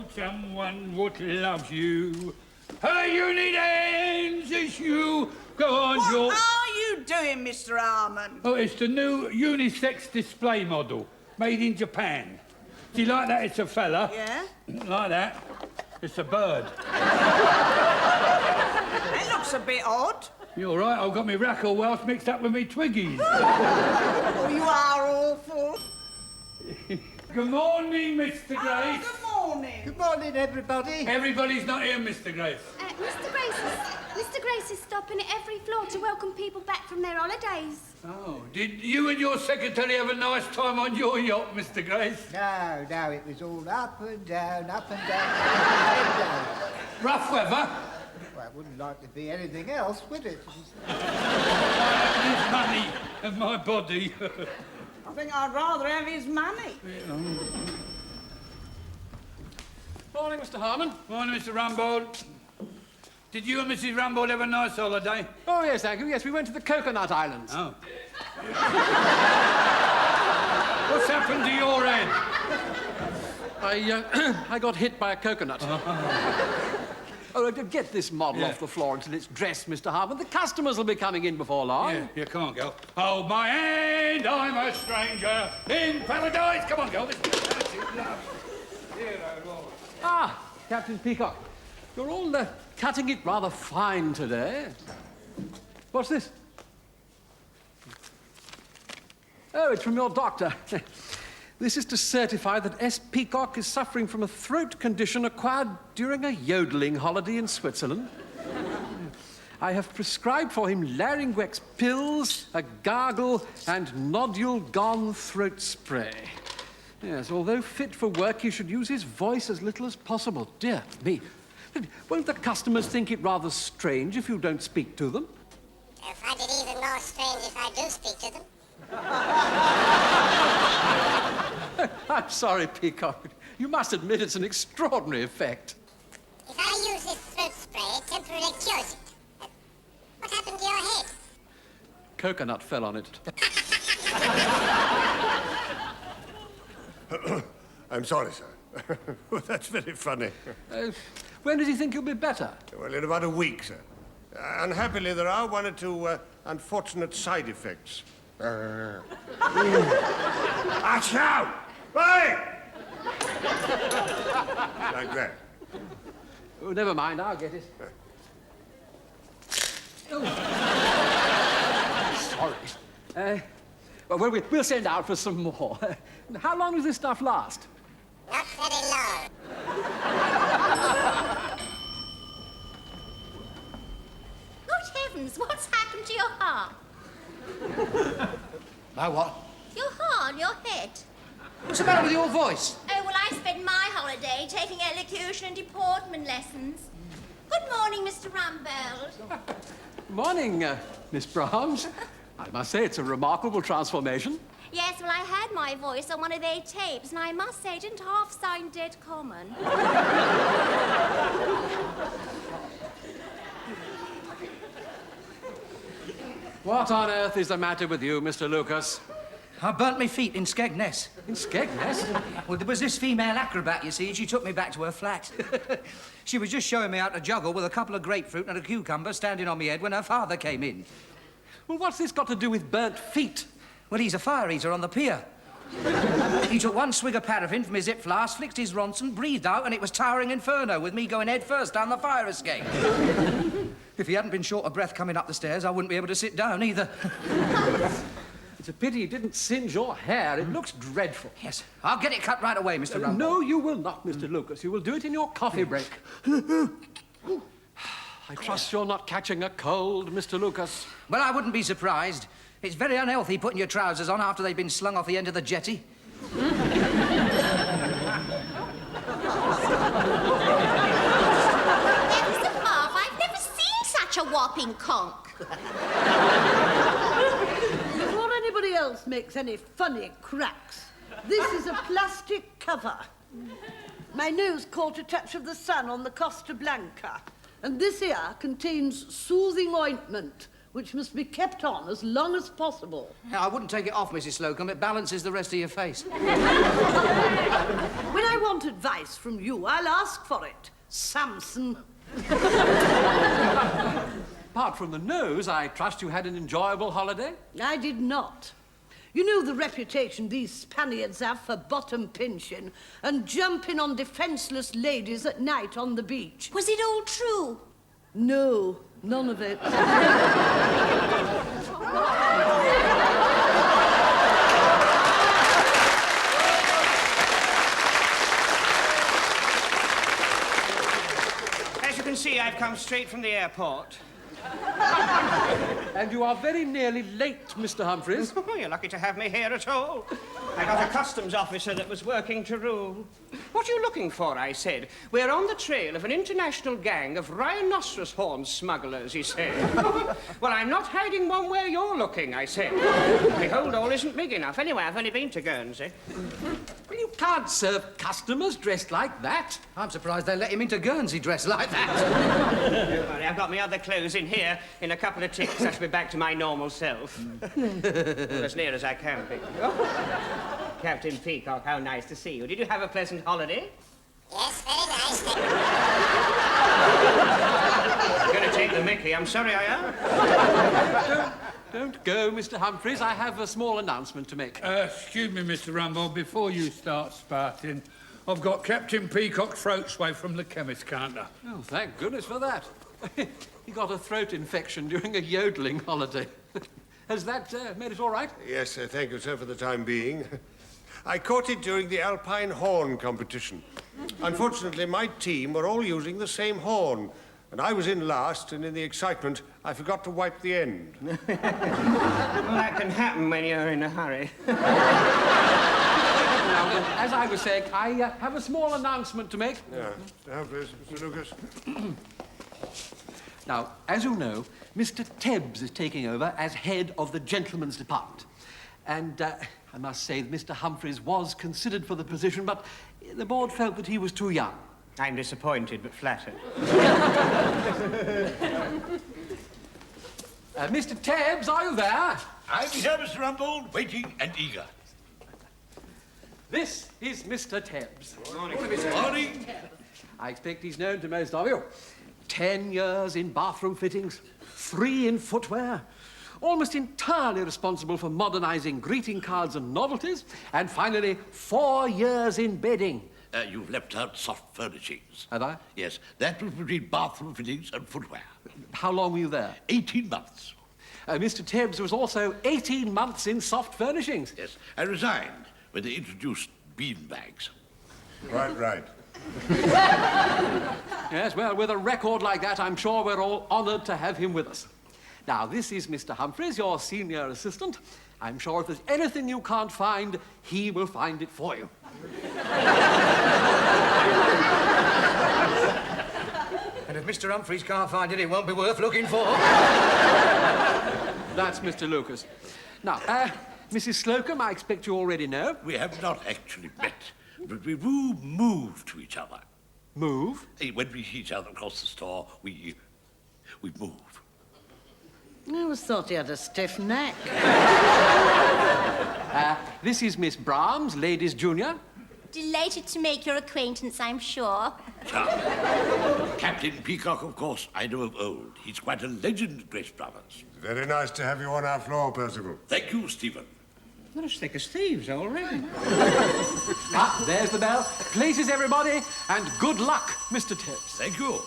know someone what loves you. Her unit ends as you go on your... What are you doing, Mr. Harmon? Oh, it's the new unisex display model, made in Japan. Do you like that? It's a fella. Yeah? Like that. It's a bird. That looks a bit odd. You're right, I've got me rackle Welsh mixed up with me Twiggies. Oh, you are awful. Good morning, Mr. Grace. Oh, good morning. Good morning, everybody. Everybody's not here, Mr. Grace. Mr. Grace is stopping at every floor to welcome people back from their holidays. Oh, did you and your secretary have a nice time on your yacht, Mr. Grace? No, it was all up and down, up and down, up and down. Rough weather? Well, it wouldn't like to be anything else, would it? His money and my body. I think I'd rather have his money. Morning, Mr. Harmon. Morning, Mr. Rumbold. Did you and Mrs. Rumbold have a nice holiday? Oh, yes, thank you. Yes, we went to the Coconut Islands. Oh. What's happened to your head? I got hit by a coconut. Oh, get this model off the floor until it's dressed, Mr. Harmon. The customers will be coming in before long. Yeah, you can't go. Hold my hand, I'm a stranger in paradise. Come on, girl. This is Ah, Captain Peacock. You're all cutting it rather fine today. What's this? Oh, it's from your doctor. This is to certify that S. Peacock is suffering from a throat condition acquired during a yodeling holiday in Switzerland. I have prescribed for him laryngex pills, a gargle, and nodule-gone throat spray. Yes, although fit for work, he should use his voice as little as possible. Dear me. Won't the customers think it rather strange if you don't speak to them? I find it even more strange if I do speak to them. I'm sorry, Peacock. You must admit it's an extraordinary effect. If I use this throat spray, it temporarily cures it. What happened to your head? Coconut fell on it. I'm sorry, sir. That's very funny. When does he think you'll be better? Well, in about a week, sir. Unhappily, there are one or two unfortunate side effects. Achoo! Hey! Like that. Oh, never mind, I'll get it. Oh. Sorry. Well, we'll send out for some more. How long does this stuff last? Not very long. Good heavens, what's happened to your heart? My what? Your heart, your head. What's the matter with your voice? Oh, well, I spent my holiday taking elocution and deportment lessons. Good morning, Mr. Rumbold. Morning, Miss Brahms. I must say it's a remarkable transformation. Yes, well, I had my voice on one of their tapes, and I must say it didn't half sound dead common. What on earth is the matter with you, Mr. Lucas? I burnt my feet in Skegness. In Skegness? Well, there was this female acrobat, you see, and she took me back to her flat. She was just showing me how to juggle with a couple of grapefruit and a cucumber standing on my head when her father came in. Well, what's this got to do with burnt feet? Well, he's a fire eater on the pier. He took one swig of paraffin from his zip flask, flicked his Ronson, breathed out, and it was towering inferno with me going head first down the fire escape. If he hadn't been short of breath coming up the stairs, I wouldn't be able to sit down either. It's a pity you didn't singe your hair. It looks dreadful. Yes, I'll get it cut right away, Mr. Rumble. No, you will not, Mr. Lucas. You will do it in your coffee break. I trust you're not catching a cold, Mr. Lucas. Well, I wouldn't be surprised. It's very unhealthy putting your trousers on after they've been slung off the end of the jetty. I've never seen such a whopping conch. Before anybody else makes any funny cracks, this is a plastic cover. My nose caught a touch of the sun on the Costa Blanca, and this here contains soothing ointment, which must be kept on as long as possible. I wouldn't take it off, Mrs. Slocum. It balances the rest of your face. When I want advice from you, I'll ask for it. Samson. Apart from the nose, I trust you had an enjoyable holiday? I did not. You know the reputation these Spaniards have for bottom pinching and jumping on defenceless ladies at night on the beach. Was it all true? No, none of it. As you can see, I've come straight from the airport. And you are very nearly late, Mr. Humphreys. Oh, you're lucky to have me here at all. I got a customs officer that was working to rule. What are you looking for, I said. We're on the trail of an international gang of rhinoceros horn smugglers, he said. Well, I'm not hiding one where you're looking, I said. My hold all isn't big enough. Anyway, I've only been to Guernsey. Well, you can't serve customers dressed like that. I'm surprised they let him into Guernsey dressed like that. Don't worry, I've got my other clothes in here. In a couple of ticks, I shall be back to my normal self. Well, as near as I can be. Oh. Captain Peacock, how nice to see you. Did you have a pleasant holiday? Yes, very nice. I'm going to take the mickey. I'm sorry I am. Don't go, Mr. Humphreys. I have a small announcement to make. Excuse me, Mr. Rumble, before you start sparting, I've got Captain Peacock's throat sway from the chemist counter. Oh, thank goodness for that. He got a throat infection during a yodeling holiday. Has that made it all right? Yes, thank you, sir, for the time being. I caught it during the Alpine horn competition. Unfortunately, my team were all using the same horn, and I was in last, and in the excitement, I forgot to wipe the end. Well, that can happen when you're in a hurry. Now, as I was saying, I have a small announcement to make. Yeah. Now, please, Mr. Lucas. Now, as you know, Mr. Tebbs is taking over as head of the gentleman's department. And I must say that Mr. Humphreys was considered for the position, but the board felt that he was too young. I'm disappointed, but flattered. Mr. Tebbs, are you there? I'm here, Mr. Rumble, waiting and eager. This is Mr. Tebbs. Good morning. Good morning. I expect he's known to most of you. 10 years in bathroom fittings, 3 in footwear, almost entirely responsible for modernizing greeting cards and novelties, and finally 4 years in bedding. You've left out soft furnishings. Have I? Yes, that was between bathroom fittings and footwear. How long were you there? 18 months. Mr. Tebbs was also 18 months in soft furnishings. Yes, I resigned when they introduced bean bags. Right. Yes, well, with a record like that, I'm sure we're all honoured to have him with us. Now, this is Mr. Humphreys, your senior assistant. I'm sure if there's anything you can't find, he will find it for you. And if Mr. Humphreys can't find it, it won't be worth looking for. That's Mr. Lucas. Now, Mrs. Slocum, I expect you already know. We have not actually met, but we do move to each other. Move? When we see each other across the store, we move. I always thought he had a stiff neck. This is Miss Brahms, ladies' junior. Delighted to make your acquaintance, I'm sure. Captain Peacock, of course, I know of old. He's quite a legend at Grace Brothers. Very nice to have you on our floor, Percival. Thank you, Stephen. Not as thick as thieves already. There's the bell. Places, everybody, and good luck, Mr. Tebbs. Thank you.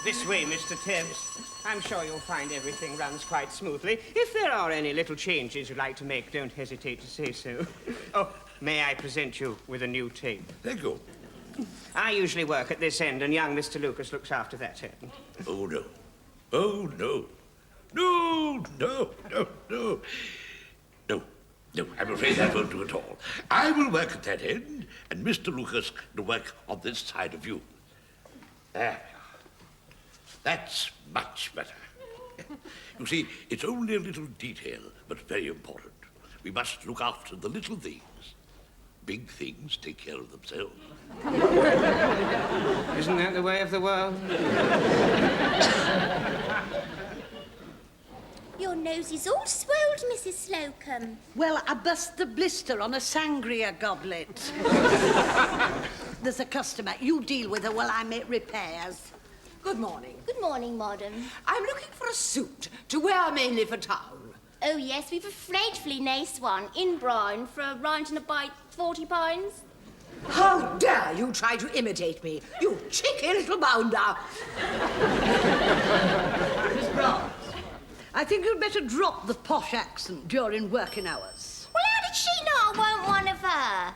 This way, Mr. Tebbs. I'm sure you'll find everything runs quite smoothly. If there are any little changes you'd like to make, don't hesitate to say so. Oh, may I present you with a new tape? Thank you. I usually work at this end, and young Mr. Lucas looks after that end. Oh, no. Oh, no. No, no, no, no. No, no, I'm afraid that won't do at all. I will work at that end, and Mr. Lucas will work on this side of you. There. That's much better. You see, it's only a little detail, but very important. We must look after the little things. Big things take care of themselves. Isn't that the way of the world? Your nose is all swelled, Mrs. Slocum. Well, I bust the blister on a sangria goblet. There's a customer. You deal with her while I make repairs. Good morning. Good morning, madam. I'm looking for a suit to wear mainly for town. Oh, yes, we've a frightfully nice one in brown for a round and about £40. How dare you try to imitate me, you cheeky little bounder! Miss Brown, I think you'd better drop the posh accent during working hours. Well, how did she know I want one of her?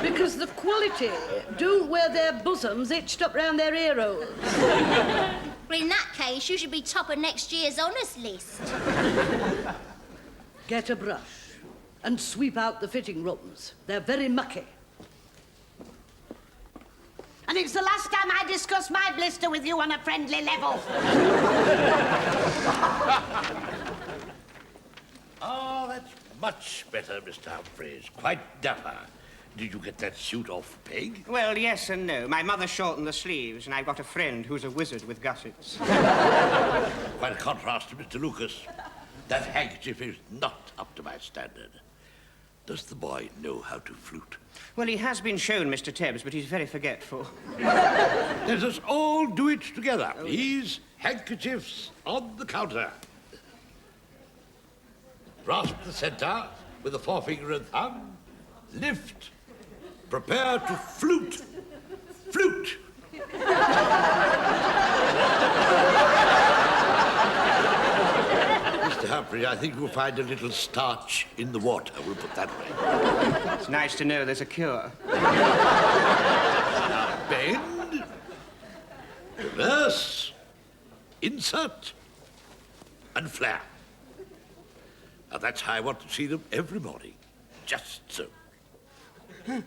Because the quality don't wear their bosoms hitched up round their ear holes. Well, in that case, you should be top of next year's honours list. Get a brush and sweep out the fitting rooms. They're very mucky. And it's the last time I discuss my blister with you on a friendly level. Oh, that's much better, Mr. Humphreys. Quite dapper. Did you get that suit off, Peg? Well, yes and no. My mother shortened the sleeves, and I've got a friend who's a wizard with gussets. Quite a contrast to Mr. Lucas. That handkerchief is not up to my standard. Does the boy know how to flute? Well, he has been shown, Mr. Tebbs, but he's very forgetful. Let us all do it together, please. Handkerchiefs on the counter. Grasp the centre with the forefinger and thumb. Lift. Prepare to flute. Flute. Mr. Humphrey, I think you'll find a little starch in the water. We'll put that way. It's nice to know there's a cure. Now bend. Reverse. Insert. And flare. Now that's how I want to see them every morning. Just so. You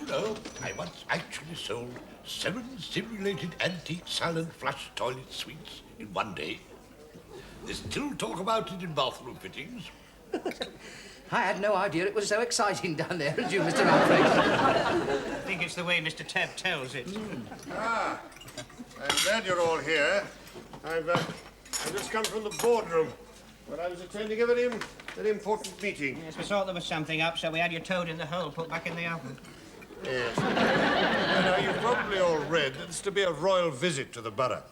know, I once actually sold 7 simulated antique silent flush toilet suites in one day. They still talk about it in bathroom fittings. I had no idea it was so exciting down there, did you, Mr. Humphreys? I think it's the way Mr. Tebb tells it. Ah, I'm glad you're all here. I've just come from the boardroom, where I was attending a very important meeting. Yes, we thought there was something up, so we had your toad in the hole put back in the oven. Yes. Now, you've probably all read that it's to be a royal visit to the borough.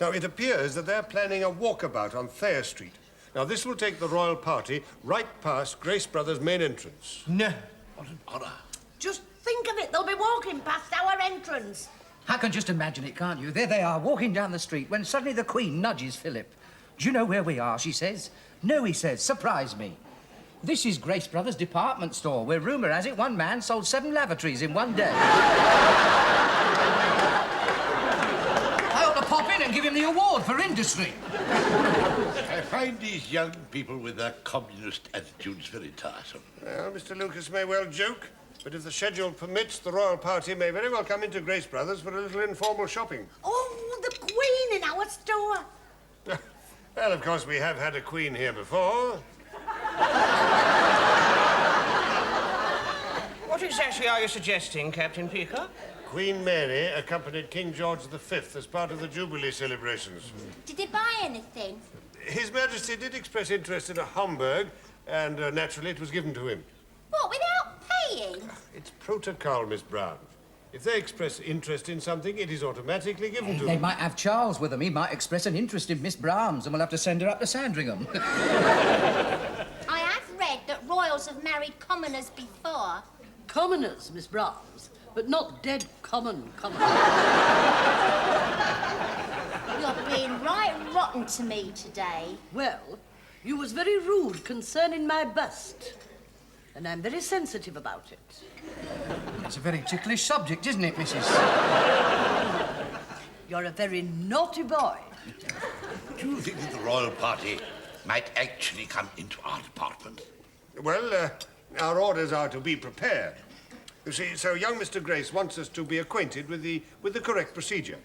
Now, it appears that they're planning a walkabout on Thayer Street. Now, this will take the royal party right past Grace Brothers' main entrance. No. What an honour. Just think of it, they'll be walking past our entrance. I can just imagine it, can't you? There they are, walking down the street, when suddenly the Queen nudges Philip. Do you know where we are, she says. No, he says, surprise me. This is Grace Brothers' department store, where rumour has it one man sold 7 lavatories in one day. I ought to pop in and give him the award for industry. I find these young people with their communist attitudes very tiresome. Well, Mr. Lucas may well joke, but if the schedule permits, the royal party may very well come into Grace Brothers for a little informal shopping. Oh, the Queen in our store. Well, of course, we have had a queen here before. What exactly are you suggesting, Captain Peacock? Queen Mary accompanied King George V as part of the Jubilee celebrations. Did they buy anything? His Majesty did express interest in a Homburg, and naturally it was given to him. What, without paying? It's protocol, Miss Brown. If they express interest in something, it is automatically given to They them. might have Charles with them. He might express an interest in Miss Brahms, and we'll have to send her up to Sandringham. I have read that royals have married commoners before. Commoners, Miss Brahms, but not dead commoners. You're being right rotten to me today. Well, you was very rude concerning my bust, and I'm very sensitive about it. It's a very ticklish subject, isn't it, Mrs.? You're a very naughty boy. Do you think that the royal party might actually come into our department? Well, our orders are to be prepared. You see, so young Mr. Grace wants us to be acquainted with the correct procedure.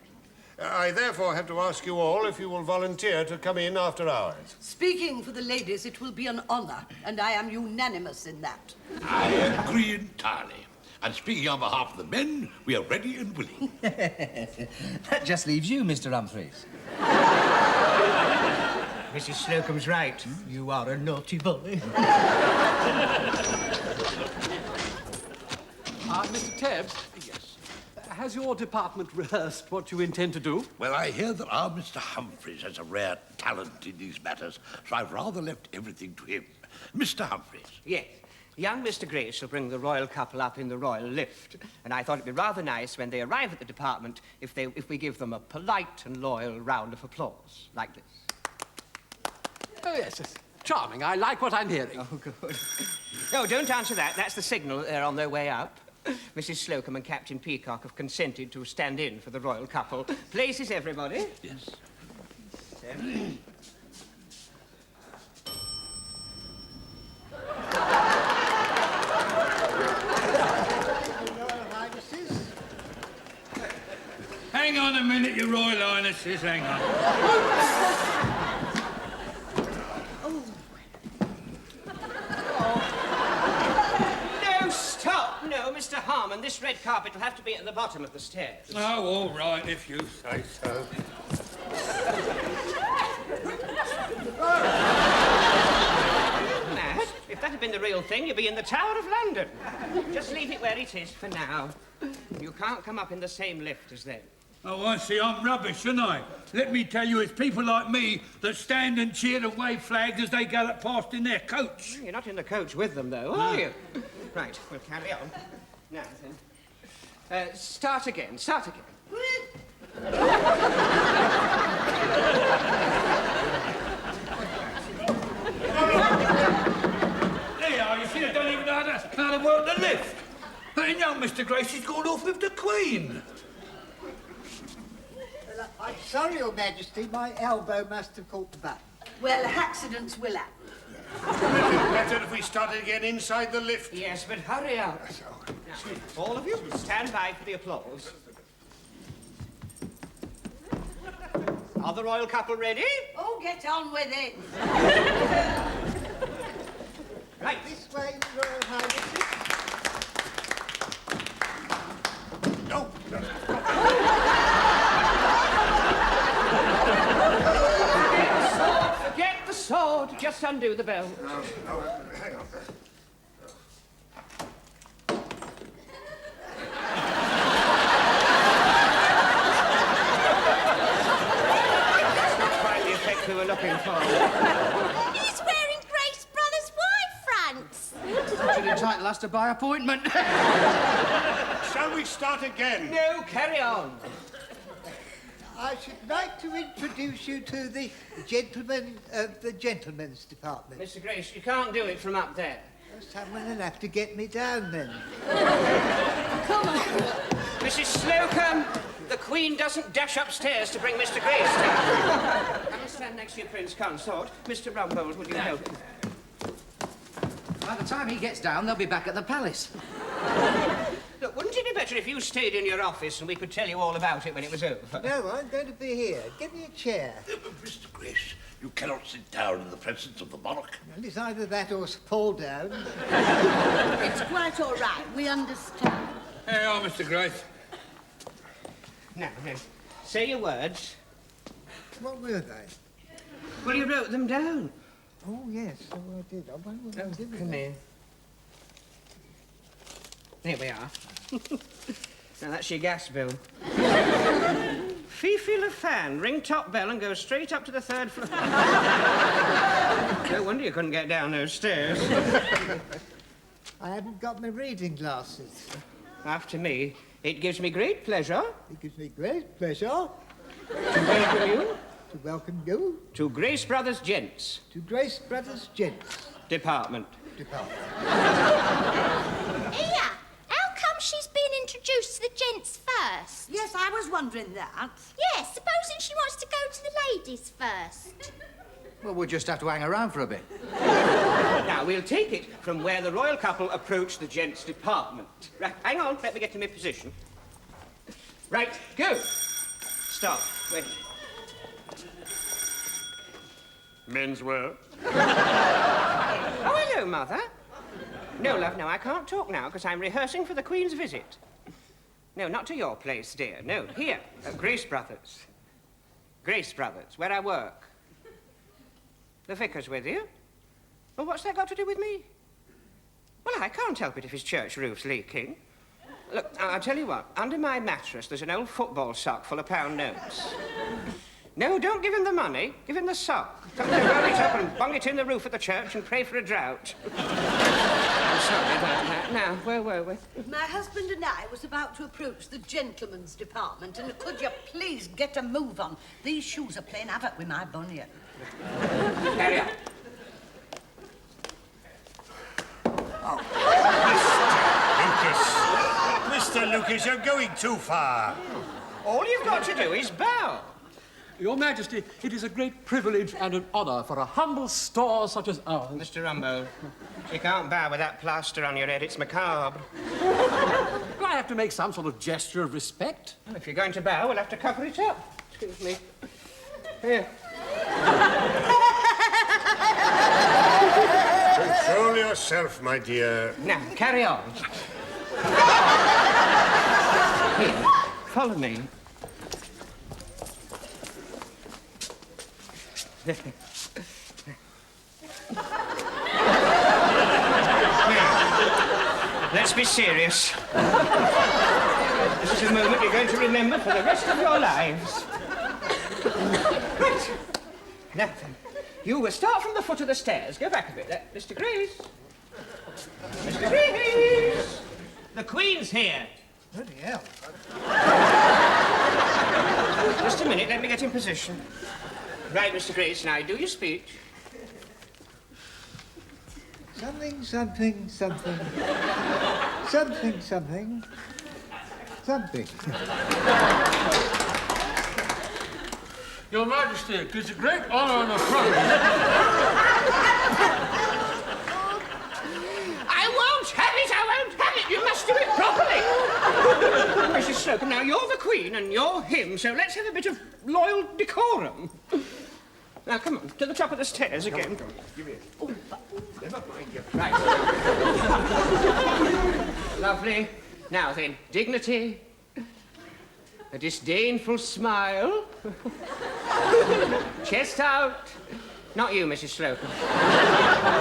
I therefore have to ask you all if you will volunteer to come in after hours. Speaking for the ladies, it will be an honour, and I am unanimous in that. I agree entirely. And speaking on behalf of the men, we are ready and willing. That just leaves you, Mr. Humphreys. Mrs. Slocum's right. You are a naughty boy. Mr. Tebbs? Yes. Has your department rehearsed what you intend to do? Well, I hear that our Mr. Humphreys has a rare talent in these matters, so I've rather left everything to him. Mr. Humphreys. Yes. Young Mr. Grace will bring the royal couple up in the royal lift, and I thought it'd be rather nice when they arrive at the department if we give them a polite and loyal round of applause, like this. Oh, yes. Charming. I like what I'm hearing. Oh, good. No, don't answer that. That's the signal. They're on their way up. Mrs. Slocum and Captain Peacock have consented to stand in for the royal couple. Places, everybody. Yes. Hang on a minute, Your Royal Highnesses, hang on. No, stop! No, Mr. Harmon, this red carpet will have to be at the bottom of the stairs. Oh, all right, if you say so. Matt, if that had been the real thing, you'd be in the Tower of London. Just leave it where it is for now. You can't come up in the same lift as them. Oh, I see, I'm rubbish, aren't I? Let me tell you, it's people like me that stand and cheer and wave flags as they gallop past in their coach. You're not in the coach with them, though, are you? Right, we'll carry on. Now, then. Start again. There you are, you see, they don't even know how to work the lift. And young Mr. Grace has gone off with the Queen. Well, I'm sorry, Your Majesty, my elbow must have caught the button. Well, accidents will happen. Better if we started again inside the lift. Yes, but hurry up. Now, all of you, stand by for the applause. Are the royal couple ready? Oh, get on with it. Right. This way, Your Royal Highnesses. No. Forget the sword. Just undo the belt. Hang on. We were looking for. He's wearing Grace Brothers' wife fronts. That should entitle us to by appointment. Shall we start again? No, carry on. I should like to introduce you to the gentleman of the gentlemen's department. Mr. Grace, you can't do it from up there. Someone will have to get me down then. Come on. Mrs. Slocum, the Queen doesn't dash upstairs to bring Mr. Grace down. Come and stand next to your Prince Consort. Mr. Rumbold, would you help him? By the time he gets down, they'll be back at the palace. Look, wouldn't it be better if you stayed in your office and we could tell you all about it when it was over? No, I'm going to be here. Give me a chair. Mr. Grace, you cannot sit down in the presence of the monarch. Well, it's either that or fall down. It's quite all right. We understand. There you are, Mr. Grace. Now, say your words. What were they? Well, you wrote them down. Oh, yes, so I did. I wonder what I did with Come them. here. There we are. Now, that's your gas bill. Fifi Le Fan, ring top bell and go straight up to the 3rd floor. No wonder you couldn't get down those stairs. I haven't got my reading glasses. After me, it gives me great pleasure It gives me great pleasure to welcome you to welcome you to Grace Brothers Gents to Grace Brothers Gents Department. Department. Here, how come she's been introduced to the gents first? Yes, I was wondering that. Yes, supposing she wants to go to the ladies first. Well, we'll just have to hang around for a bit. Now, we'll take it from where the royal couple approach the gents' department. Right, hang on, let me get to my position. Right, go. Stop. Wait. Menswear. Oh, hello, Mother. No, love, no, I can't talk now because I'm rehearsing for the Queen's visit. No, not to your place, dear. No, here, at Grace Brothers. Grace Brothers, where I work. The vicar's with you? Well, what's that got to do with me? Well, I can't help it if his church roof's leaking. Look, I'll tell you what. Under my mattress, there's an old football sock full of pound notes. No, don't give him the money. Give him the sock. Tell him to roll it up and bung it in the roof of the church and pray for a drought. I'm sorry about that. Now, where were we? My husband and I was about to approach the gentleman's department, and could you please get a move on? These shoes are playing havoc with my bunion. Carry on. Mr. Lucas, you're going too far. All you've got to do is bow. Your Majesty, it is a great privilege and an honour for a humble store such as ours. Mr. Rumbo, you can't bow with that plaster on your head. It's macabre. Do I have to make some sort of gesture of respect? Well, if you're going to bow, we'll have to cover it up. Excuse me. Here. Control yourself, my dear. Now, carry on. Here, follow me. Now, let's be serious. This is a moment you're going to remember for the rest of your lives. Right. Now then, you will start from the foot of the stairs. Go back a bit. Mr. Grace. Mr. Grace. The Queen's here. Bloody hell. Just a minute, let me get in position. Right, Mr. Grace, now do your speech. Something, something, something. Something, something. Something. Your Majesty, it is a great honour and a privilege. I won't have it! I won't have it! You must do it properly! Mrs. Slocum, now you're the Queen and you're him, so let's have a bit of loyal decorum. Now, come on, to the top of the stairs again. Come on. Give me it. Never mind you. Right. Lovely. Now then, dignity. A disdainful smile. Chest out. Not you, Mrs. Slocum.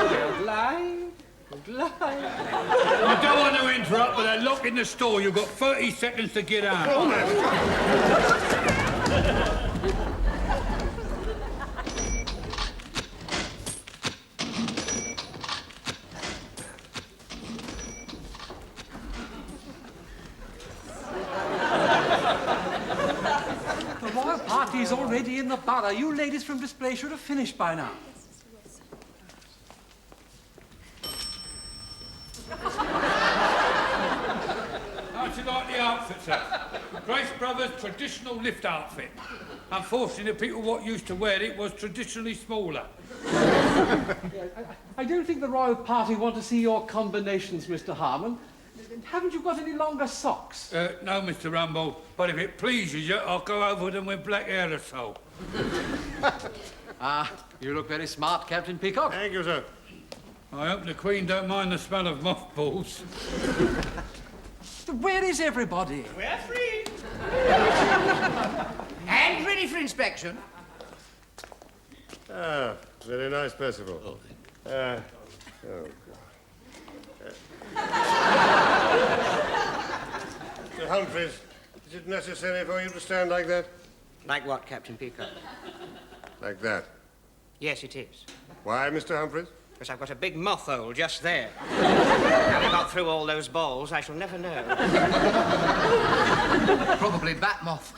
Good line. Good line. I don't want to interrupt, but they're locking the store. You've got 30 seconds to get out. The royal party's already in the borough. You ladies from display should have finished by now. How'd you like the outfit, sir? Grace Brothers' traditional lift outfit. Unfortunately, the people what used to wear it was traditionally smaller. I don't think the royal party want to see your combinations, Mr. Harmon. Haven't you got any longer socks? No, Mr. Rumble, but if it pleases you, I'll go over them with black aerosol. You look very smart, Captain Peacock. Thank you, sir. I hope the Queen don't mind the smell of mothballs. Where is everybody? We're free. And ready for inspection. Ah, very nice, Percival. Oh, God. Sir Humphreys, is it necessary for you to stand like that? Like what, Captain Peacock? Like that? Yes, it is. Why, Mr. Humphreys? Because I've got a big moth hole just there. How I got through all those balls, I shall never know. Probably bat moth.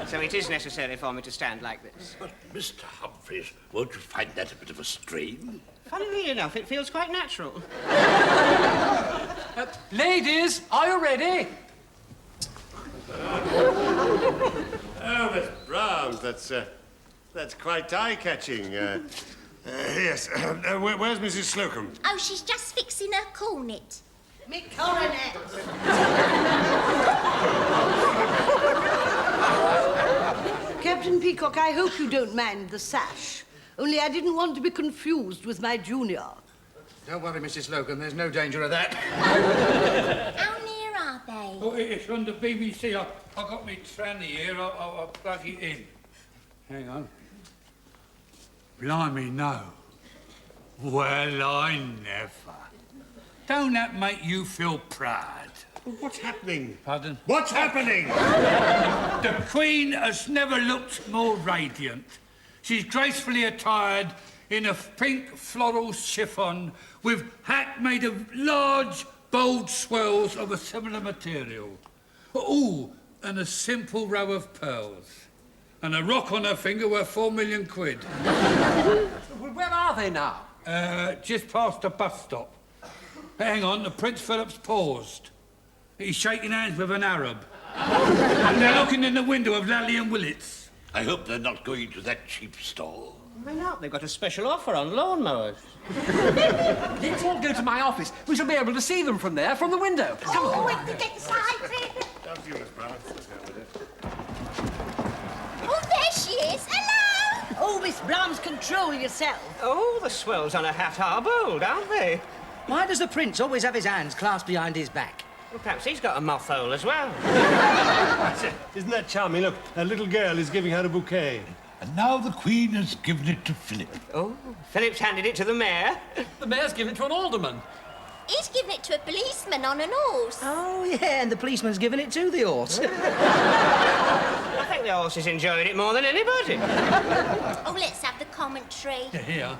So it is necessary for me to stand like this. But, Mr. Humphreys, won't you find that a bit of a strain? Funnily enough, it feels quite natural. Ladies, are you ready? Oh, Miss Brahms, that's quite eye-catching. Yes. Where's Mrs. Slocum? Oh, she's just fixing her cornet. Me coronet. Peacock, I hope you don't mind the sash. Only I didn't want to be confused with my junior. Don't worry, Mrs. Logan, there's no danger of that. How near are they? Oh, it's on the BBC. I got me tranny here. I'll plug it in. Hang on. Blimey, no. Well, I never. Don't that make you feel proud? What's happening? Pardon? What's happening? The Queen has never looked more radiant. She's gracefully attired in a pink floral chiffon with hat made of large, bold swirls of a similar material. Ooh, and a simple row of pearls. And a rock on her finger worth 4 million quid. Well, where are they now? Just past the bus stop. Hang on, the Prince Philip's paused. He's shaking hands with an Arab. And they're looking in the window of Lally and Willits. I hope they're not going to that cheap stall. Why not? They've got a special offer on lawnmowers. Let's all go to my office. We shall be able to see them from there, from the window. Come on. Wendy, get excited. Oh, there she is. Hello! Oh, Miss Brahms, control yourself. Oh, the swells on a hat are bold, aren't they? Why does the prince always have his hands clasped behind his back? Well, perhaps he's got a moth hole as well. Isn't that charming? Look, a little girl is giving her a bouquet. And now the Queen has given it to Philip. Oh, Philip's handed it to the mayor. The mayor's given it to an alderman. He's given it to a policeman on an horse. Oh, yeah, and the policeman's given it to the horse. I think the horse is enjoying it more than anybody. Oh, let's have the commentary. Here.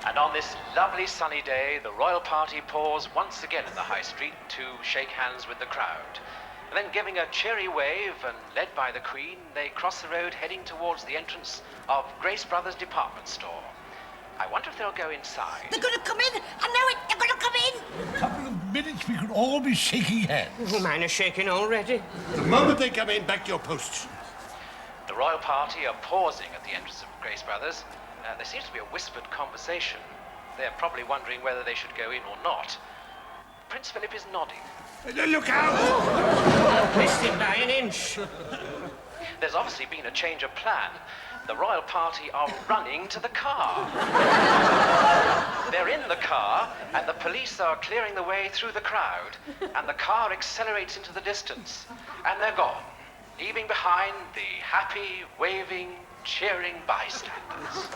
And on this lovely sunny day, the royal party pause once again in the High Street to shake hands with the crowd. And then giving a cheery wave and led by the Queen, they cross the road heading towards the entrance of Grace Brothers department store. I wonder if they'll go inside. They're going to come in. I know it. They're going to come in. A couple of minutes, we could all be shaking hands. Oh, mine are shaking already. The moment they come in, back to your posts. The royal party are pausing at the entrance of Grace Brothers. There seems to be a whispered conversation. They're probably wondering whether they should go in or not. Prince Philip is nodding. Look out! Missed it by an inch. There's obviously been a change of plan. The royal party are running to the car. They're in the car, and the police are clearing the way through the crowd, and the car accelerates into the distance, and they're gone, leaving behind the happy, waving, cheering bystanders.